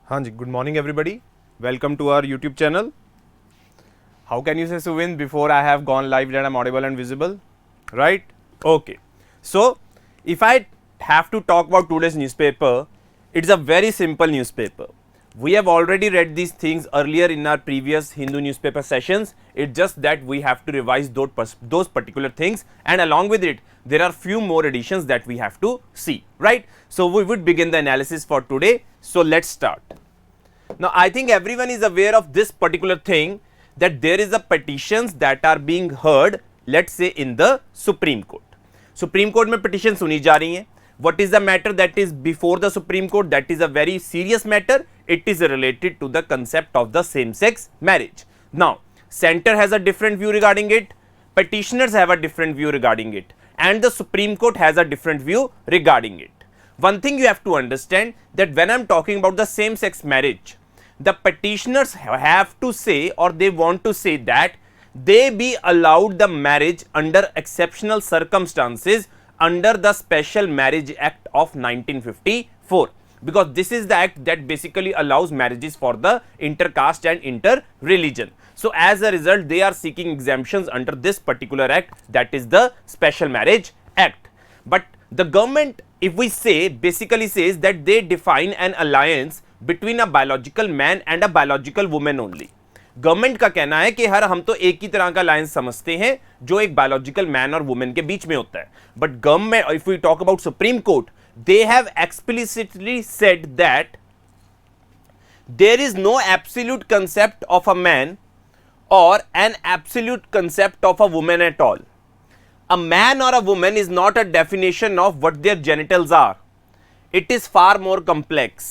हाँ जी, good morning everybody. Welcome to our YouTube channel. How can you say Suvin before I have gone live that I'm audible and visible? Right? Okay. So, if I have to talk about today's newspaper, it's a very simple newspaper. We have already read these things earlier in our previous Hindu newspaper sessions. It's just that we have to revise those particular things, and along with it, there are few more editions that we have to see, right? So, we would begin the analysis for today. So, let's start. Now, I think everyone is aware of this particular thing, that there is a petitions that are being heard, let's say in the Supreme Court. Supreme Court में petition सुनी जा रही हैं. What is the matter that is before the Supreme Court? That is a very serious matter. It is related to the concept of the same-sex marriage. Now, center has a different view regarding it, petitioners have a different view regarding it, and the Supreme Court has a different view regarding it. One thing you have to understand, that when I'm talking about the same-sex marriage, the petitioners have to say, or they want to say, that they be allowed the marriage under exceptional circumstances under the Special Marriage Act of 1954, because this is the act that basically allows marriages for the intercaste and inter-religion. So, as a result, they are seeking exemptions under this particular act, that is the Special Marriage Act. But the government, if we say, basically says that they define an alliance between a biological man and a biological woman only. Government का कहना है कि हर हम तो एक ही तरह का alliance समझते हैं जो एक बायोलॉजिकल मैन और वुमेन के बीच में होता है. But government, if we talk about supreme court, they have explicitly said that there is no absolute concept of a man or an absolute concept of a woman at all. A man or a woman is not a definition of what their genitals are. It is far more complex.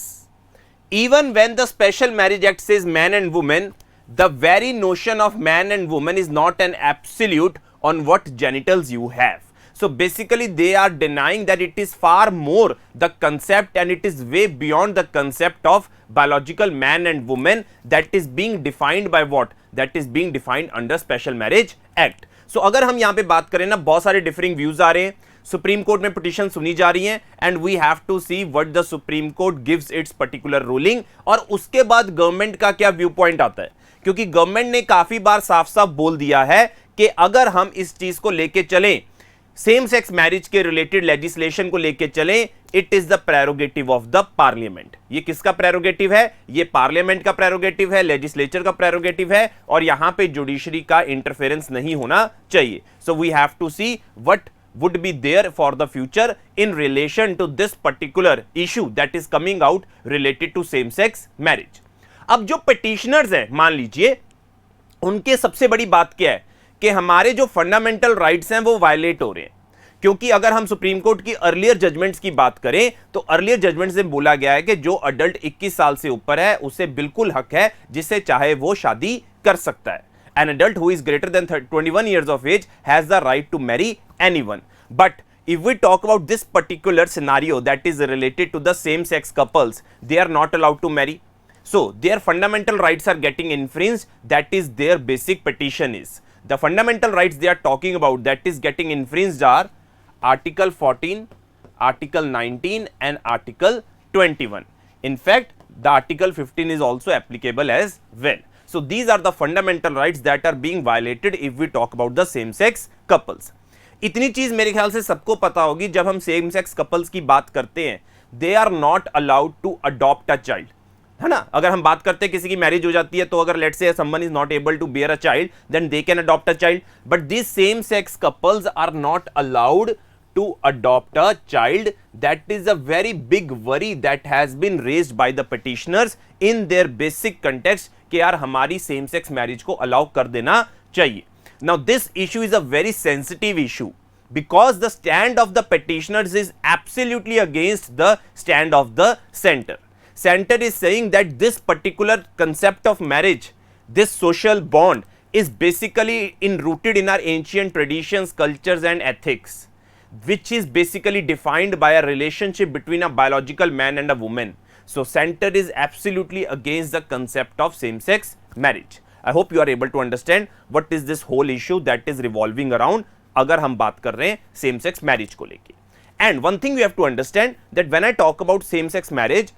Even when the Special Marriage Act says man and woman, the very notion of man and woman is not an absolute on what genitals you have. So basically they are denying that it is far more the concept, and it is way beyond the concept of biological man and woman that is being defined by what? That is being defined under Special Marriage Act. So अगर हम यहाँ पे बात करें ना, बहुत सारे differing views आ रहे हैं, सुप्रीम कोर्ट में पिटीशन सुनी जा रही हैं, and we have to see what the supreme court gives its particular ruling, और उसके बाद गवर्नमेंट का क्या व्यू पॉइंट आता है. क्योंकि गवर्नमेंट ने काफी बार साफ साफ बोल दिया है कि अगर हम इस चीज को लेके चलें, सेम सेक्स मैरिज के रिलेटेड लेजिस्लेशन को लेके चलें, it is the prerogative of the parliament. ये किसका प्रेरोगेटिव है? ये पार्लियामेंट का प्रेरोगेटिव है, लेजिस्लेचर का प्रेरोगेटिव है, और यहां पे जुडिशरी का इंटरफेरेंस नहीं होना चाहिए. So we have to see what would be there for the future in relation to this particular issue that is coming out related to same sex marriage. अब जो petitioners हैं, मान लीजिए, उनके सबसे बड़ी बात क्या है कि हमारे जो फंडामेंटल राइट्स हैं वो वायलेट हो रहे हैं. क्योंकि अगर हम सुप्रीम कोर्ट की अर्लियर जजमेंट्स की बात करें तो अर्लियर जजमेंट्स में बोला गया है कि जो अडल्ट 21 साल से ऊपर है उसे बिल्कुल हक है जिससे चाहे वो शादी कर सकता है. An adult who is greater than 21 years of age has the right to marry anyone. But if we talk about this particular scenario that is related to the same sex couples, they are not allowed to marry. So their fundamental rights are getting infringed. That is their basic petition is. The fundamental rights they are talking about that is getting infringed are Article 14, Article 19 and Article 21. In fact, the Article 15 is also applicable as well. So these are the fundamental rights that are being violated if we talk about the same sex couples. इतनी चीज मेरे ख्याल से सबको पता होगी, जब हम सेम सेक्स कपल्स की बात करते हैं, they are not allowed to adopt a child, है ना. अगर हम बात करते हैं किसी की मैरिज हो जाती है तो अगर let's say someone is not able to bear a child, then they can adopt a child. But this same sex couples are not allowed to adopt a child. That is a very big worry that has been raised by the petitioners in their basic context कि यार हमारी same sex marriage को allow कर देना चाहिए. Now this issue is a very sensitive issue because the stand of the petitioners is absolutely against the stand of the center. Center is saying that this particular concept of marriage, this social bond, is basically rooted in our ancient traditions, cultures and ethics, which is basically defined by a relationship between a biological man and a woman. So center is absolutely against the concept of same sex marriage. I hope you are able to understand what is this whole issue that is revolving around अगर हम बात कर रहे हैं same sex marriage को लेके. And one thing you have to understand that when I talk about same sex marriage,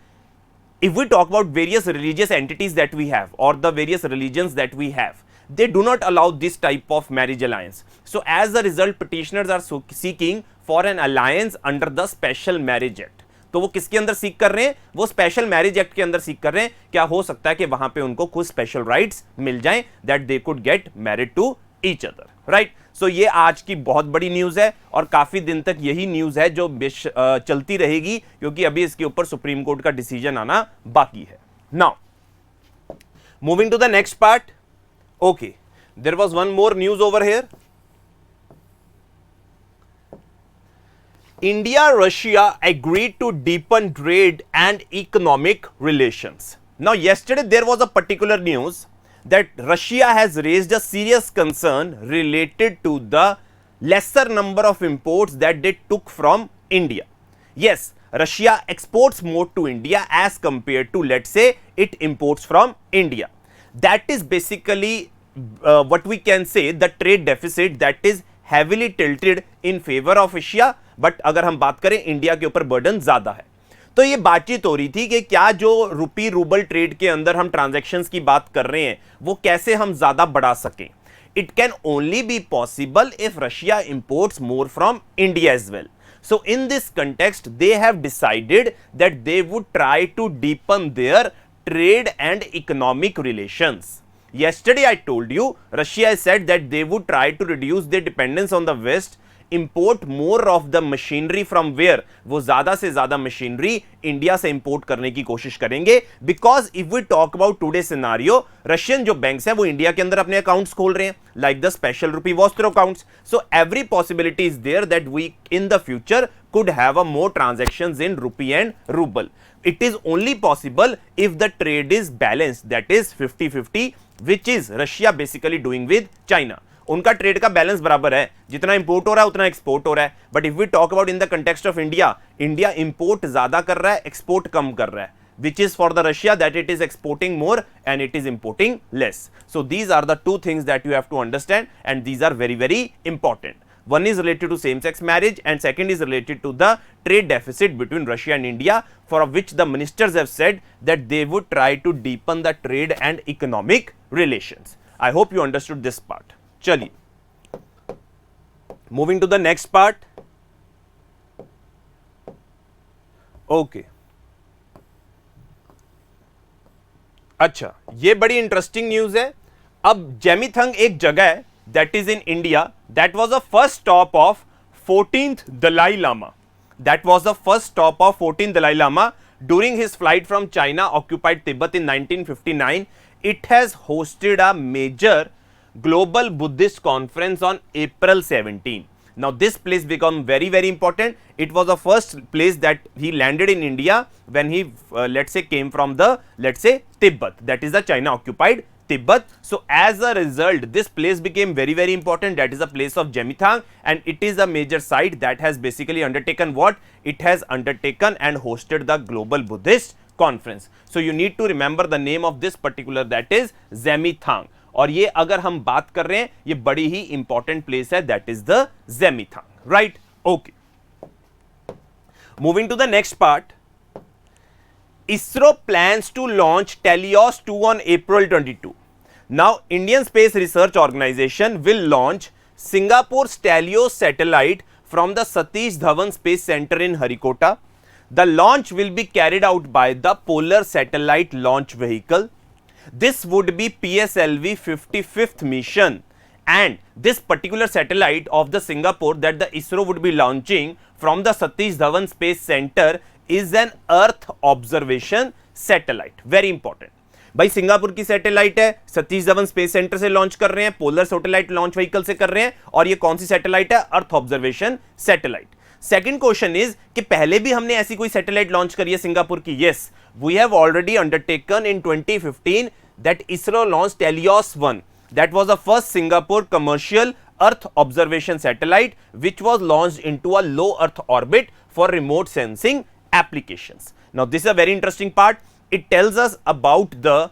if we talk about various religious entities that we have or the various religions that we have, they do not allow this type of marriage alliance. So as a result, petitioners are seeking for an alliance under the special marriage act. तो वो किसके अंदर सीख कर रहे हैं? वो special marriage act के अंदर सीख कर रहे हैं. क्या हो सकता है कि वहां पे उनको कुछ स्पेशल राइट्स मिल जाएं, that they could get married to each other, right. So ये आज की बहुत बड़ी न्यूज है और काफी दिन तक यही न्यूज है जो चलती रहेगी, क्योंकि अभी इसके ऊपर सुप्रीम कोर्ट का डिसीजन आना बाकी है. Now moving to the next part. Okay, there was one more news over here. India Russia agreed to deepen trade and economic relations. Now yesterday there was a particular news that Russia has raised a serious concern related to the lesser number of imports that they took from India. Yes, Russia exports more to India as compared to, let's say, it imports from India. That is basically what we can say the trade deficit that is heavily tilted in favor of Asia. But अगर हम बात करें India के ऊपर burden ज्यादा है. तो ये बातचीत हो रही थी कि क्या जो रुपी रूबल ट्रेड के अंदर हम ट्रांजैक्शंस की बात कर रहे हैं वो कैसे हम ज्यादा बढ़ा सकें. It can only be possible if Russia imports more from India as well. So in this context they have decided that they would try to deepen their trade and economic relations. Yesterday I told you Russia has said that they would try to reduce their dependence on the West, import more of the machinery from where, वो ज्यादा से ज्यादा machinery India से import करने की कोशिश करेंगे. Because if we talk about today scenario, Russian जो बैंक्स हैं वो इंडिया के अंदर अपने अकाउंट्स खोल रहे हैं, like the special rupee vostro accounts. So every possibility is there that we in the future could have a more transactions in rupee and ruble. It is only possible if the trade is balanced, that is 50-50, which is Russia basically doing with China. उनका trade का balance बराबर है, जितना import हो रहा है उतना export हो रहा है. But if we talk about in the context of India, India import ज्यादा कर रहा है, एक्सपोर्ट कम कर रहा है, which is for the Russia that it is exporting more and it is importing less. So these are the two things that you have to understand, and these are very, very important. One is related to same-sex marriage and second is related to the trade deficit between Russia and India, for which the ministers have said that they would try to deepen the trade and economic relations. I hope you understood this part. Chaliye, moving to the next part. Okay. अच्छा, ये बड़ी interesting news है. अब जेमिथंग एक जगह है that is in India, that was the first stop of 14th Dalai Lama. That was the first stop of 14th Dalai Lama during his flight from China occupied Tibet in 1959. It has hosted a major global Buddhist conference on April 17. Now this place become very, very important. It was the first place that he landed in India when he let's say came from the, let's say, Tibet, that is the China occupied Tibet. So as a result, this place became very, very important. That is the place of Gemithang, and it is a major site that has basically undertaken what? It has undertaken and hosted the Global Buddhist Conference. So you need to remember the name of this particular, that is Gemithang. और ये अगर हम बात कर रहे हैं, ये बड़ी ही इंपॉर्टेंट प्लेस है, that is the Gemithang, right. Okay, moving to the next part. ISRO plans to launch Telios 2 on April 22. Now, Indian Space Research Organization will launch Singapore's Telios satellite from the Satish Dhawan Space Center in Harikota. The launch will be carried out by the Polar Satellite Launch Vehicle. This would be PSLV 55th mission, and this particular satellite of the Singapore that the ISRO would be launching from the Satish Dhawan Space Center is an Earth observation satellite. Very important. भाई Singapore की satellite है, Satish Dhawan space centre से launch कर रहे हैं, polar satellite launch vehicle से कर रहे हैं, और ये कौन सी सैटेलाइट है? अर्थ observation satellite. Second question is कि पहले भी हमने ऐसी कोई सैटेलाइट लॉन्च करी है सिंगापुर की? Yes, we have already undertaken in 2015 that ISRO launch Teleos 1. That was the first Singapore commercial earth observation satellite which was launched into a low earth orbit for remote sensing applications. Now this is a very interesting part. It tells us about the,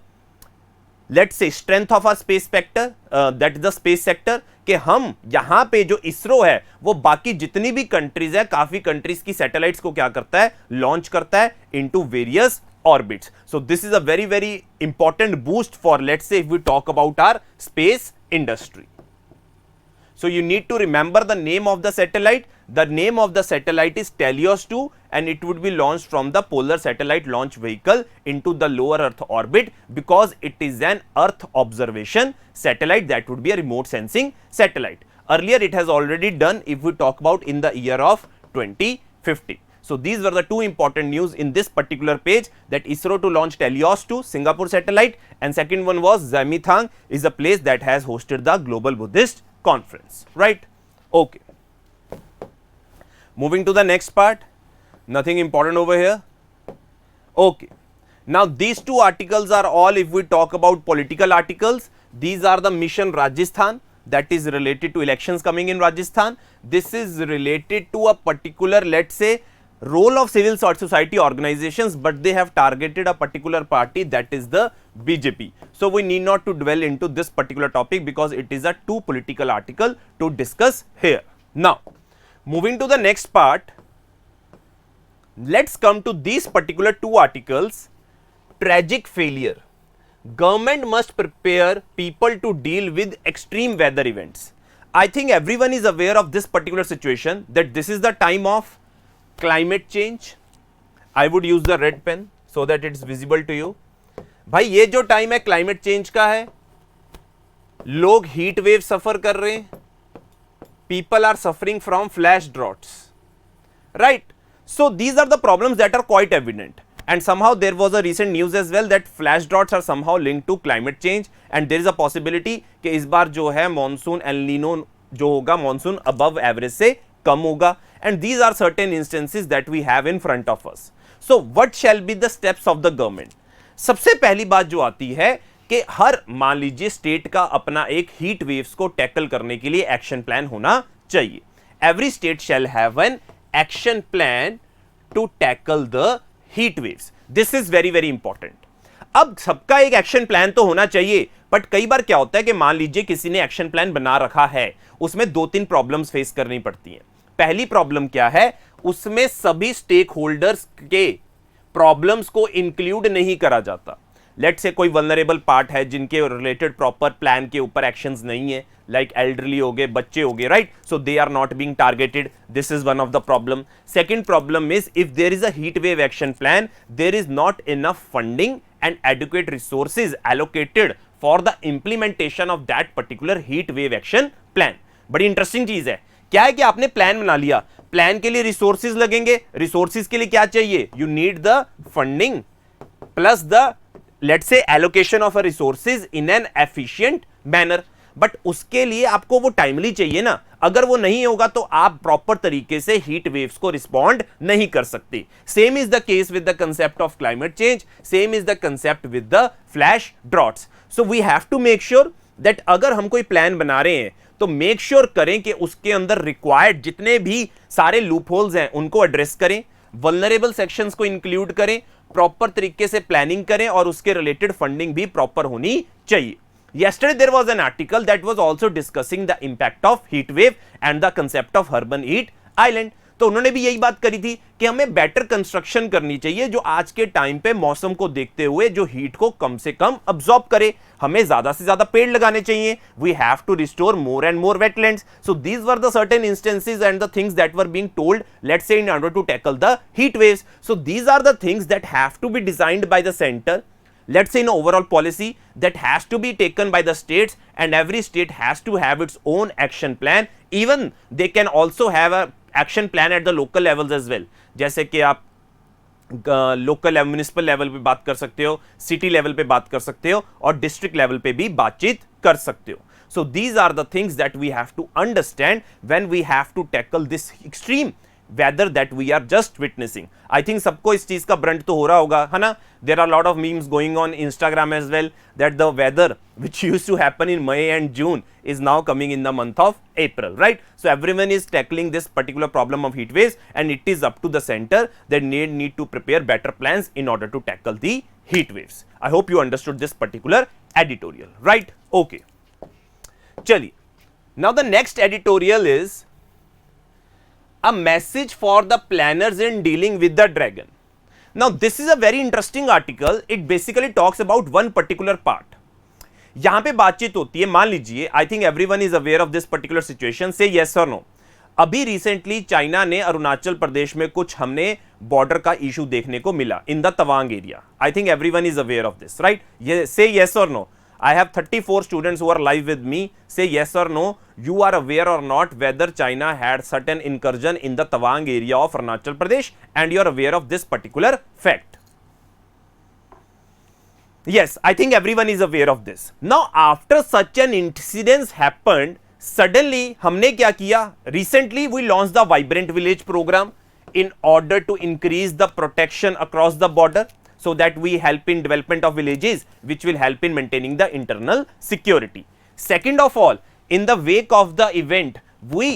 let's say, strength of our space sector, that is the space sector, कि हम यहां पे जो इसरो है वो बाकी जितनी भी कंट्रीज है, काफी कंट्रीज की सैटेलाइट्स को क्या करता है? लॉन्च करता है into various orbits. So this is a very, very important boost for, let's say, if we talk about our space industry. So you need to remember the name of the satellite. The name of the satellite is Telios 2 and it would be launched from the Polar Satellite Launch Vehicle into the lower Earth orbit, because it is an Earth observation satellite, that would be a remote sensing satellite. Earlier it has already done, if we talk about in the year of 2050. So these were the two important news in this particular page, that ISRO to launch Telios 2 Singapore satellite, and second one was Xamithang is a place that has hosted the Global Buddhist Conference, right? Okay. Moving to the next part, nothing important over here. Okay. Now these two articles are all, if we talk about political articles, these are the Mission Rajasthan, that is related to elections coming in Rajasthan. This is related to a particular, let's say, role of civil society organizations, but they have targeted a particular party, that is the BJP. So we need not to dwell into this particular topic because it is a too political article to discuss here. Now moving to the next part, let's come to these particular two articles. Tragic failure. Government must prepare people to deal with extreme weather events. I think everyone is aware of this particular situation, that this is the time of climate change. I would use the red pen so that it's visible to you. भाई ये जो time है climate change का है, लोग heat wave सफर कर रहे हैं, people are suffering from flash droughts, right? So these are the problems that are quite evident. And somehow there was a recent news as well that flash droughts are somehow linked to climate change, and there is a possibility कि इस बार जो है monsoon El Nino जो होगा monsoon above average से कम होगा, and these are certain instances that we have in front of us. So what shall be the steps of the government? सबसे पहली बात जो आती है कि हर मान लीजिए स्टेट का अपना एक हीट वेव्स को टैकल करने के लिए एक्शन प्लान होना चाहिए. Every state shall have an action plan to tackle the heat waves. This is very very important. अब सबका एक एक्शन प्लान तो होना चाहिए, बट कई बार क्या होता है कि मान लीजिए किसी ने एक्शन प्लान बना रखा है, उसमें दो तीन प्रॉब्लम्स फेस करनी पड़ती हैं. पहली प्रॉब्लम क्या है, उसमें सभी स्टेक होल्डर्स के प्रॉब्लम्स को इंक्लूड नहीं करा जाता. लेट से कोई वल्नरेबल पार्ट है जिनके रिलेटेड प्रॉपर प्लान के ऊपर एक्शंस नहीं है, लाइक एल्डरली हो गए, बच्चे हो गए, right? So they are not being targeted. This is one of the problem. Second problem is if there is a heat wave action plan, there is not enough funding and adequate resources allocated for the implementation of that particular heat wave action plan. बड़ी interesting चीज है. क्या है कि आपने plan बना लिया, plan के लिए रिसोर्सेज लगेंगे, रिसोर्सेज के लिए क्या चाहिए, you need the funding plus the let's say allocation of a resources in an efficient manner. But उसके लिए आपको वो टाइमली चाहिए ना. अगर वो नहीं होगा तो आप प्रॉपर तरीके से हीट वेव्स को रिस्पॉन्ड नहीं कर सकते. Same is the case with the concept of climate change, same is the concept with the flash droughts. So we have to make sure that अगर हम कोई प्लान बना रहे हैं तो मेक श्योर करें कि उसके अंदर रिक्वायर्ड जितने भी सारे लूप होल्स हैं उनको एड्रेस करें, वल्नरेबल सेक्शंस को इंक्लूड करें, प्रॉपर तरीके से प्लानिंग करें और उसके रिलेटेड फंडिंग भी प्रॉपर होनी चाहिए. Yesterday there was an article that was also discussing the impact of heat wave and the concept of urban heat island. तो उन्होंने भी यही बात करी थी कि हमें बेटर कंस्ट्रक्शन करनी चाहिए जो आज के टाइम पे मौसम को देखते हुए जो हीट को कम से कम अब्सॉर्ब करे. हमें ज्यादा से ज्यादा पेड़ लगाने चाहिए. We have to restore more and more wetlands. So these were the certain instances and the things that were being told, let's say, in order to tackle the heat waves. So these are the things that have to be designed by the centre, let's say in overall policy that has to be taken by the states, and every state has to have its own action plan. Even they can also have a action plan at the local levels as well. जैसे कि आप local municipal level पे बात कर सकते हो, city level पे बात कर सकते हो और डिस्ट्रिक्ट लेवल पे भी बातचीत कर सकते हो. So these are the things that we have to understand when we have to tackle this extreme weather that we are just witnessing. I think सबको इस चीज का ब्रंट तो हो रहा होगा, है ना? There are a lot of memes going on Instagram as well that the weather which used to happen in May and June is now coming in the month of April, right? So everyone is tackling this particular problem of heat waves, and it is up to the center that need to prepare better plans in order to tackle the heat waves. I hope you understood this particular editorial, right? Okay. Chaliye. Now the next editorial is a message for the planners in dealing with the dragon. Now this is a very interesting article. It basically talks about one particular part. यहां पे बातचीत होती है, मान लीजिए, I think everyone is aware of this particular situation, से yes और no. अभी रिसेंटली चाइना ने अरुणाचल प्रदेश में कुछ हमने बॉर्डर का इशू देखने को मिला in the Tawang area. I think everyone is aware of this, right? ये से यस और no. I have 34 students who are live with me. Say yes or no, you are aware or not whether China had certain incursion in the Tawang area of Arunachal Pradesh, and you are aware of this particular fact. Yes, I think everyone is aware of this. Now, after such an incident happened, suddenly हमने क्या किया? Recently, we launched the Vibrant Village program in order to increase the protection across the border, so that we help in development of villages, which will help in maintaining the internal security. Second of all, in the wake of the event, we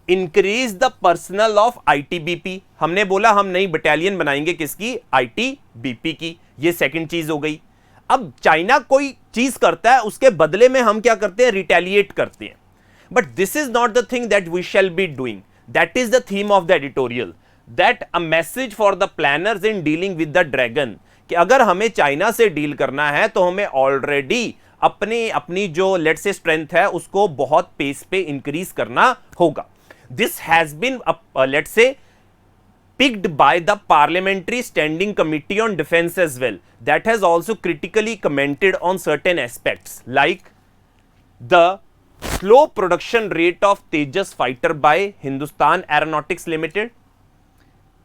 increase the personnel of ITBP. हमने बोला हम नई battalion बनाएंगे किसकी? ITBP की। ये second चीज हो गई। अब चाइना कोई चीज करता है, उसके बदले में हम क्या करते हैं? रिटेलिएट करते हैं। But this is not the thing that we shall be doing. That is the theme of the editorial, that a message for the planners in dealing with the dragon, कि अगर हमें चाइना से deal करना है तो हमें already अपनी जो लेट से स्ट्रेंथ है उसको बहुत पेस पे इंक्रीज करना होगा। दिस हैज बीन लेट से picked by the Parliamentary Standing Committee on Defense as well, that has also critically commented on certain aspects like the slow production rate of Tejas fighter by Hindustan Aeronautics Limited,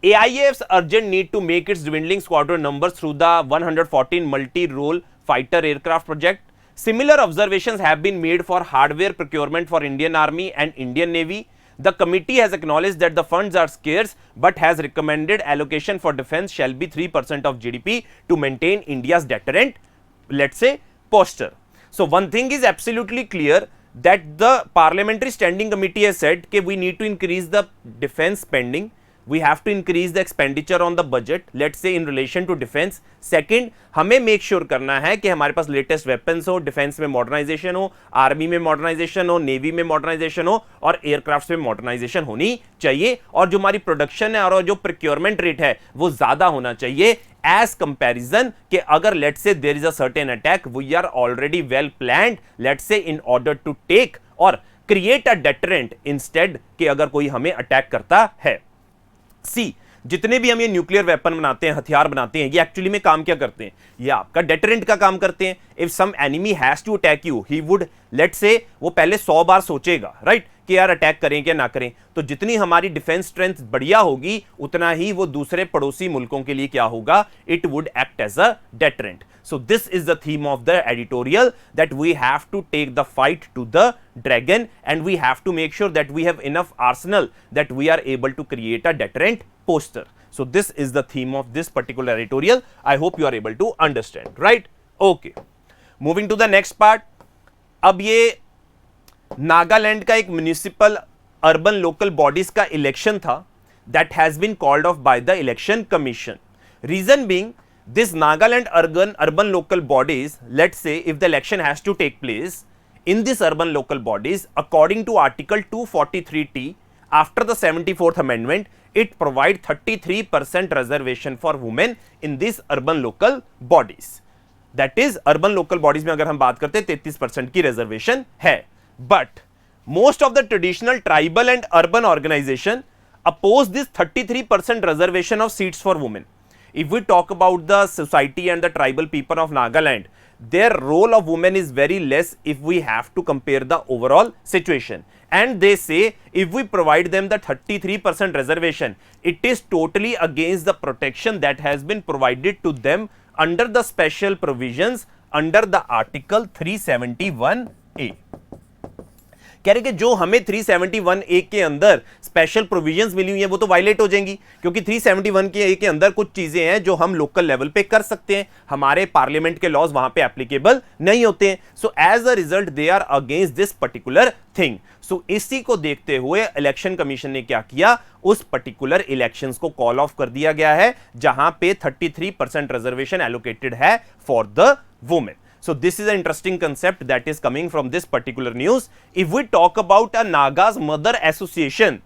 AIF's urgent need to make its dwindling squadron numbers through the 114 multi-role fighter aircraft project. Similar observations have been made for hardware procurement for Indian Army and Indian Navy. The committee has acknowledged that the funds are scarce, but has recommended allocation for defense shall be 3% of GDP to maintain India's deterrent, let's say, posture. So one thing is absolutely clear, that the Parliamentary Standing Committee has said that we need to increase the defense spending. We have to increase the expenditure on the budget, let's say in relation to defense. Second, हमें make sure करना है कि हमारे पास latest weapons हो, defense में modernization हो, army में modernization हो, navy में modernization हो और aircrafts में modernization होनी चाहिए, और जो हमारी production है और जो procurement rate है वो ज़्यादा होना चाहिए as comparison कि अगर let's say there is a certain attack, we are already well planned, let's say in order to take और create a deterrent instead कि अगर कोई हमें attack करता है। सी, जितने भी हम ये न्यूक्लियर वेपन बनाते हैं, हथियार बनाते हैं, ये एक्चुअली में काम क्या करते हैं? ये आपका डेटरेंट का काम करते हैं। If some enemy has to attack you, he would let's say वो पहले 100 बार सोचेगा, राइट, कि यार अटैक करें क्या ना करें। तो जितनी हमारी डिफेंस स्ट्रेंथ बढ़िया होगी, उतना ही वो दूसरे पड़ोसी मुल्कों के लिए क्या होगा? It would act as a deterrent. So this is the theme of the editorial, that we have to take the fight to the dragon, and we have to make sure that we have enough arsenal that we are able to create a deterrent posture. So this is the theme of this particular editorial. I hope you are able to understand, right? Okay. Moving to the next part. अब ये नागालैंड का एक municipal urban local bodies का election था, that has been called off by the election commission. Reason being, this Nagaland urban local bodies, let's say if the election has to take place in this urban local bodies, according to article 243T, after the 74th amendment, it provides 33% reservation for women in these urban local bodies. That is, urban local bodies में अगर हम बात करते हैं 33% की reservation है, but most of the traditional tribal and urban organization oppose this 33% reservation of seats for women. If we talk about the society and the tribal people of Nagaland, their role of women is very less if we have to compare the overall situation. And they say if we provide them the 33% reservation, it is totally against the protection that has been provided to them under the special provisions under the article 371A. कह रहे कि जो हमें 371A के अंदर special provisions मिली हुई हैं वो तो वायलेट हो जाएंगी, क्योंकि 371A के अंदर कुछ चीजें हैं जो हम लोकल लेवल पे कर सकते हैं, हमारे पार्लियामेंट के लॉज वहां पे एप्लीकेबल नहीं होते हैं। So as a result they are against this particular thing. So इसी को देखते हुए इलेक्शन कमीशन ने क्या किया, उस पर्टिकुलर इलेक्शंस को कॉल ऑफ कर दिया गया है जहां पे 33% रिजर्वेशन एलोकेटेड है for the women. So this is an interesting concept that is coming from this particular news. If we talk about a Naga's Mother Association,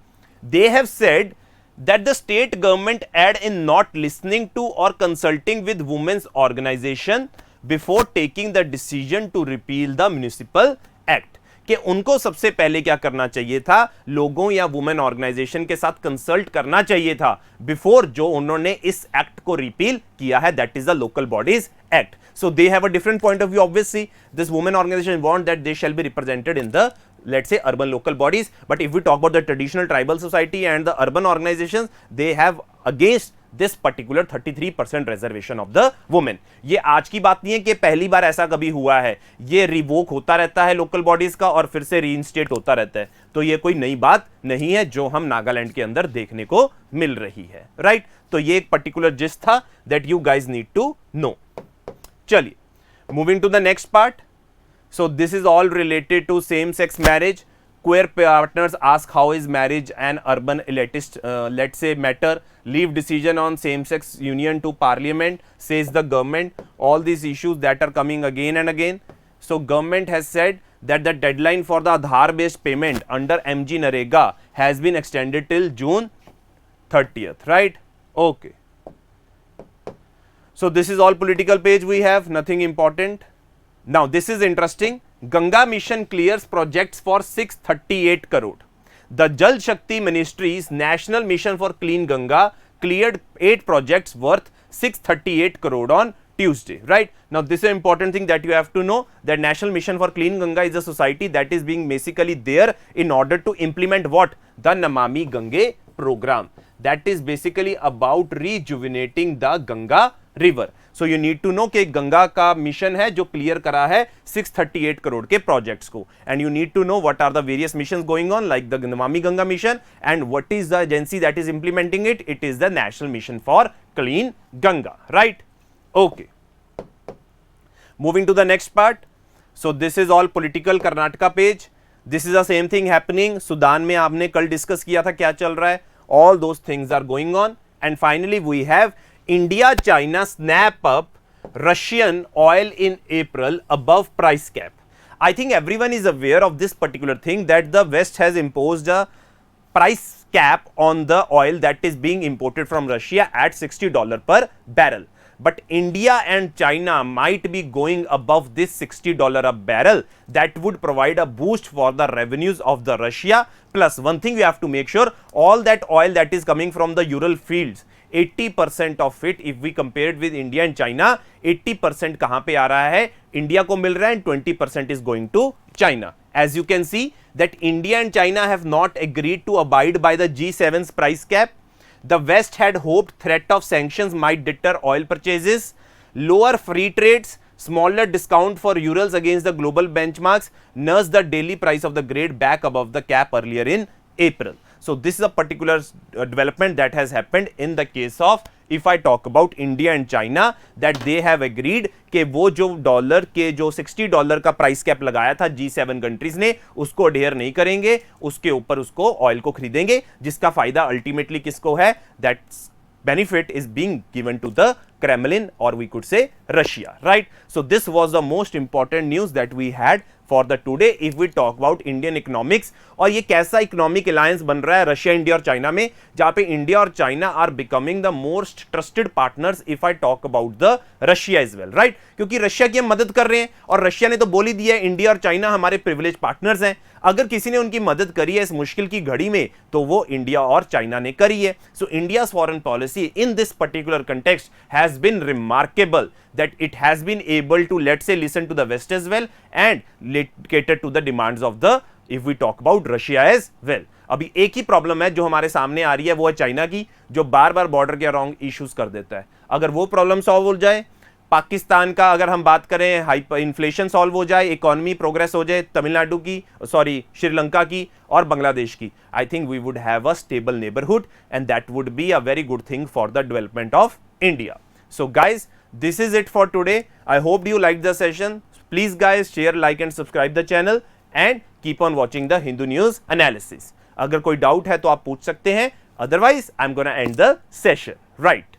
they have said that the state government aid in not listening to or consulting with women's organization before taking the decision to repeal the municipal act. कि उनको सबसे पहले क्या करना चाहिए था, लोगों या वुमेन ऑर्गेनाइजेशन के साथ कंसल्ट करना चाहिए था बिफोर जो उन्होंने इस एक्ट को रिपील किया है, that is the local bodies act. So they have a different point of view. Obviously, this women organization want that they shall be represented in the, let's say, urban local bodies. But if we talk about the traditional tribal society and the urban organizations, they have against this particular 33% reservation of the women. ये आज की बात नहीं है कि पहली बार ऐसा कभी हुआ है, ये रिवोक होता रहता है लोकल बॉडीज का और फिर से रीइंस्टेट होता रहता है. तो ये कोई नई बात नहीं है जो हम नागालैंड के अंदर देखने को मिल रही है, राइट. तो ये एक पर्टिकुलर जिस्ट था that you guys need to know. चलिए, moving to the next part. So this is all related to same sex marriage. Queer partners ask how is marriage an urban elitist, let's say, matter. Leave decision on same-sex union to parliament, says the government. All these issues that are coming again and again. So government has said that the deadline for the Aadhaar-based payment under MG Narega has been extended till June 30th, right? Okay. So this is all political page we have, nothing important. Now this is interesting. Ganga mission clears projects for 638 crore. The Jal Shakti Ministry's National Mission for Clean Ganga cleared 8 projects worth 638 crore on Tuesday, right? Now this is an important thing that you have to know, that National Mission for Clean Ganga is a society that is being basically there in order to implement what? The Namami Gange program. That is basically about rejuvenating the Ganga river. So you need to know कि गंगा का mission है जो clear करा है 638 करोड़ के प्रोजेक्ट्स को. And you need to know what are the various missions going on, like the Namami Ganga mission, and what is the agency that is implementing it. It is the national mission for clean Ganga, right. Okay, moving to the next part. So this is all political Karnataka page. This is the same thing happening. Sudan में आपने कल discuss किया था क्या चल रहा है. All those things are going on. And finally we have India China snap up Russian oil in April above price cap. I think everyone is aware of this particular thing, that the West has imposed a price cap on the oil that is being imported from Russia at $60 per barrel. But India and China might be going above this $60 a barrel. That would provide a boost for the revenues of the Russia. Plus one thing we have to make sure, all that oil that is coming from the Ural fields, 80% of it, if we compare it with India and China, 80% कहाँ पे आ रहा है, India को मिल रहा है, and 20% is going to China. As you can see that India and China have not agreed to abide by the G7's price cap. The West had hoped threat of sanctions might deter oil purchases. Lower free trades, smaller discount for Urals against the global benchmarks nursed the daily price of the grade back above the cap earlier in April. So this is a particular development that has happened in the case of, if I talk about India and China, that they have agreed कि वो जो dollar के जो $60 का price cap लगाया था G7 countries ने, उसको अडेयर नहीं करेंगे, उसके ऊपर उसको ऑयल को खरीदेंगे, जिसका फायदा अल्टीमेटली किसको है, that benefit is being given to the Kremlin, or we could say Russia, right? So this was the most important news that we had for the today. If we talk about Indian economics, और ये कैसा economic alliance बन रहा है Russia, India और China में, जहां पे इंडिया और China are becoming the most trusted partners if I talk about the Russia is well, right. क्योंकि रशिया की हम मदद कर रहे हैं और रशिया ने तो बोल ही दिया है इंडिया और चाइना हमारे प्रिविलेज पार्टनर्स हैं. अगर किसी ने उनकी मदद करी है इस मुश्किल की घड़ी में तो वो इंडिया और चाइना ने करी है. So India's foreign policy in this particular context has been remarkable, that it has been able to, let's say, listen to the West as well and cater to the demands of the, if we talk about Russia as well. अभी एक ही problem है जो हमारे सामने आ रही है, वो है चाइना की, जो बार बार बॉर्डर के अराउंड इश्यूज कर देता है. अगर वो प्रॉब्लम सॉल्व हो जाए, पाकिस्तान का अगर हम बात करें, हाइपर इन्फ्लेशन सॉल्व हो जाए, इकोनॉमी प्रोग्रेस हो जाए, तमिलनाडु की, सॉरी श्रीलंका की और बांग्लादेश की, I think we would have a stable neighbourhood and that would be a very good thing for the development of India. So guys, this is it for today. I hope you liked the session. Please guys share, like and subscribe the channel and keep on watching the Hindu News Analysis. अगर कोई doubt है तो आप पूछ सकते हैं, otherwise I'm gonna end the session, right?